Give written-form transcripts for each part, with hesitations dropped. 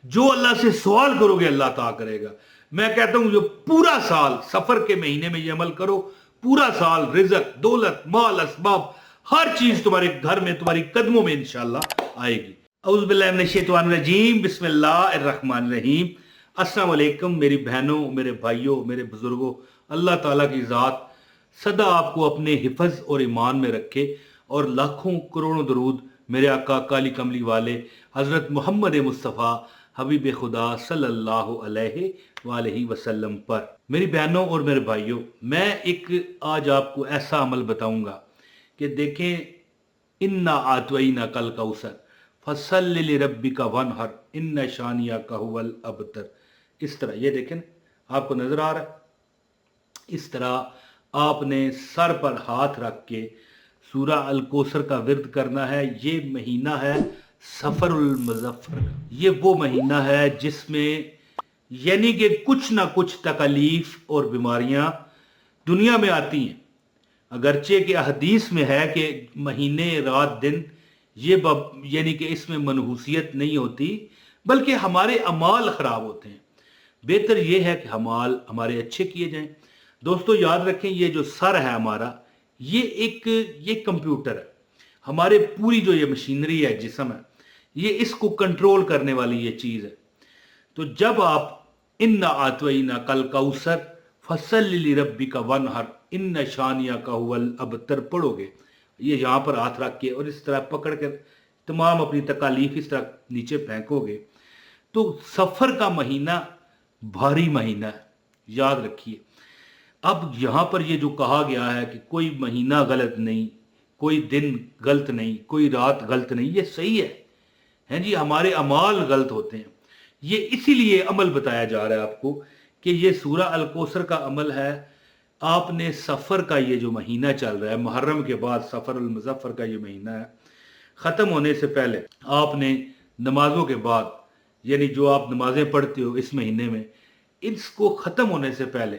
جو اللہ سے سوال کرو گے اللہ عطا کرے گا. میں کہتا ہوں جو پورا سال سفر کے مہینے میں یہ عمل کرو، پورا سال رزق، دولت، مال، اسباب، ہر چیز تمہارے گھر میں، تمہاری قدموں میں انشاءاللہ آئے گی. اعوذ باللہ من الشیطان الرجیم، بسم اللہ الرحمن الرحیم. السلام علیکم میری بہنوں، میرے بھائیوں، میرے بزرگوں. اللہ تعالیٰ کی ذات سدا آپ کو اپنے حفظ اور ایمان میں رکھے، اور لاکھوں کروڑوں درود میرے آقا کالی کملی والے حضرت محمد مصطفیٰ حبیب خدا صلی اللہ علیہ وآلہ وسلم پر. میری بہنوں اور میرے بھائیوں، میں ایک آج آپ کو ایسا عمل بتاؤں گا کہ دیکھیں، انا آتوینا کل کوثر فصلی لربک وانحر ان شانیک ھو الابتر. اس طرح یہ دیکھیں، آپ کو نظر آ رہا ہے، اس طرح آپ نے سر پر ہاتھ رکھ کے سورہ الکوثر کا ورد کرنا ہے. یہ مہینہ ہے سفر المظفر کا. یہ وہ مہینہ ہے جس میں یعنی کہ کچھ نہ کچھ تکالیف اور بیماریاں دنیا میں آتی ہیں. اگرچہ کہ حدیث میں ہے کہ مہینے رات دن یہ یعنی کہ اس میں منحوسیت نہیں ہوتی، بلکہ ہمارے اعمال خراب ہوتے ہیں. بہتر یہ ہے کہ اعمال ہمارے اچھے کیے جائیں. دوستو یاد رکھیں، یہ جو سر ہے ہمارا، یہ کمپیوٹر ہے. ہمارے پوری جو یہ مشینری ہے، جسم ہے، یہ اس کو کنٹرول کرنے والی یہ چیز ہے. تو جب آپ انا آتوینا کل کوثر فصلی لربک وانحر ان شانیک ھو الابتر پڑھو گے، یہ یہاں پر ہاتھ رکھ کے اور اس طرح پکڑ کر تمام اپنی تکالیف اس طرح نیچے پھینکو گے، تو سفر کا مہینہ بھاری مہینہ ہے. یاد رکھیے. اب یہاں پر یہ جو کہا گیا ہے کہ کوئی مہینہ غلط نہیں، کوئی دن غلط نہیں، کوئی رات غلط نہیں، یہ صحیح ہے جی. ہمارے اعمال غلط ہوتے ہیں. یہ اسی لیے عمل بتایا جا رہا ہے آپ کو کہ یہ سورہ الکوثر کا عمل ہے. آپ نے سفر کا یہ جو مہینہ چل رہا ہے، محرم کے بعد سفر المظفر کا یہ مہینہ ہے، ختم ہونے سے پہلے آپ نے نمازوں کے بعد، یعنی جو آپ نمازیں پڑھتے ہو اس مہینے میں، اس کو ختم ہونے سے پہلے،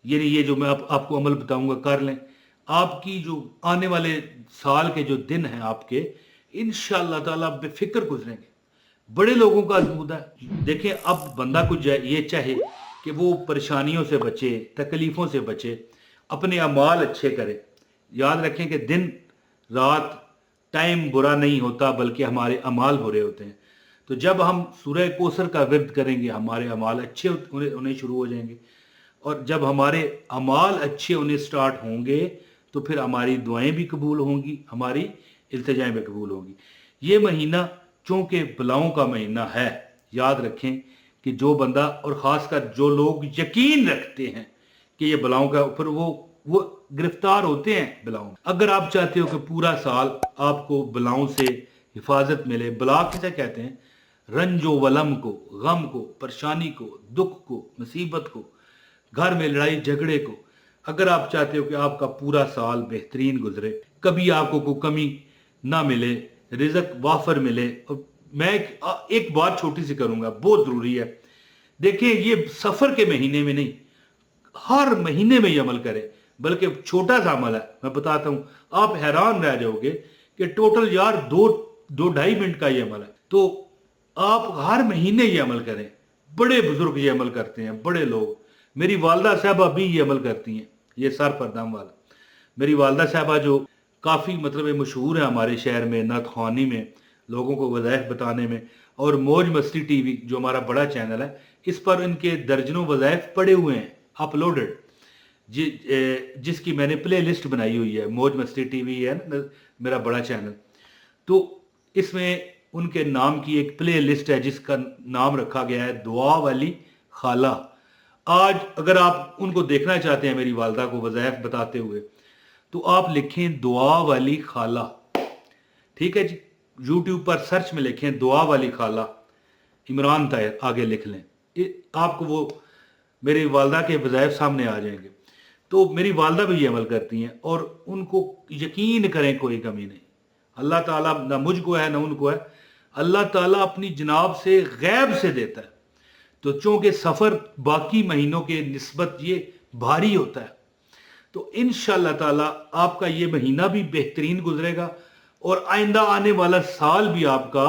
یعنی یہ جو میں آپ کو عمل بتاؤں گا کر لیں. آپ کی جو آنے والے سال کے جو دن ہیں آپ کے، انشاءاللہ تعالیٰ بے فکر گزریں گے. بڑے لوگوں کا ازمودہ ہے. دیکھیں، اب بندہ کو یہ چاہے کہ وہ پریشانیوں سے بچے، تکلیفوں سے بچے، اپنے اعمال اچھے کرے. یاد رکھیں کہ دن رات ٹائم برا نہیں ہوتا، بلکہ ہمارے اعمال برے ہوتے ہیں. تو جب ہم سورہ کوثر کا ورد کریں گے، ہمارے اعمال اچھے ہونے شروع ہو جائیں گے، اور جب ہمارے اعمال اچھے ہونے سٹارٹ ہوں گے تو پھر ہماری دعائیں بھی قبول ہوں گی، ہماری التجائیں بھی قبول ہوں گی. یہ مہینہ چونکہ بلاؤں کا مہینہ ہے، یاد رکھیں کہ جو بندہ، اور خاص کر جو لوگ یقین رکھتے ہیں کہ یہ بلاؤں کا، پھر وہ گرفتار ہوتے ہیں بلاؤں. اگر آپ چاہتے ہو کہ پورا سال آپ کو بلاؤں سے حفاظت ملے، بلا کسے کہتے ہیں؟ رنج و ولم کو، غم کو، پریشانی کو، دکھ کو، مصیبت کو، گھر میں لڑائی جھگڑے کو. اگر آپ چاہتے ہو کہ آپ کا پورا سال بہترین گزرے، کبھی آپ کو کوئی کمی نہ ملے، رزق وافر ملے. اور میں ایک بات چھوٹی سی کروں گا، بہت ضروری ہے. دیکھیں، یہ سفر کے مہینے میں نہیں، ہر مہینے میں یہ عمل کرے. بلکہ چھوٹا سا عمل ہے، میں بتاتا ہوں، آپ حیران رہ جاؤ گے کہ ٹوٹل یار دو ڈھائی منٹ کا یہ عمل ہے. تو آپ ہر مہینے یہ عمل کریں. بڑے بزرگ یہ عمل کرتے ہیں، بڑے لوگ. میری والدہ صاحبہ بھی یہ عمل کرتی ہیں، یہ سر پر دم والا. میری والدہ صاحبہ جو کافی مشہور ہے ہمارے شہر میں، نعت خوانی میں، لوگوں کو وظائف بتانے میں. اور موج مستی ٹی وی جو ہمارا بڑا چینل ہے، اس پر ان کے درجنوں وظائف پڑے ہوئے ہیں، اپلوڈڈ، جس کی میں نے پلے لسٹ بنائی ہوئی ہے. موج مستی ٹی وی ہے نا میرا بڑا چینل، تو اس میں ان کے نام کی ایک پلے لسٹ ہے جس کا نام رکھا گیا ہے دعا والی خالہ. آج اگر آپ ان کو دیکھنا چاہتے ہیں میری والدہ کو وظائف بتاتے ہوئے، تو آپ لکھیں دعا والی خالہ. ٹھیک ہے جی، یوٹیوب پر سرچ میں لکھیں دعا والی خالہ، عمران طاہر آگے لکھ لیں، آپ کو وہ میری والدہ کے وظائف سامنے آ جائیں گے. تو میری والدہ بھی یہ عمل کرتی ہیں، اور ان کو یقین کریں کوئی کمی نہیں. اللہ تعالیٰ نہ مجھ کو ہے نہ ان کو ہے، اللہ تعالیٰ اپنی جناب سے غیب سے دیتا ہے. تو چونکہ سفر باقی مہینوں کے نسبت یہ بھاری ہوتا ہے، تو انشاءاللہ تعالیٰ آپ کا یہ مہینہ بھی بہترین گزرے گا، اور آئندہ آنے والا سال بھی آپ کا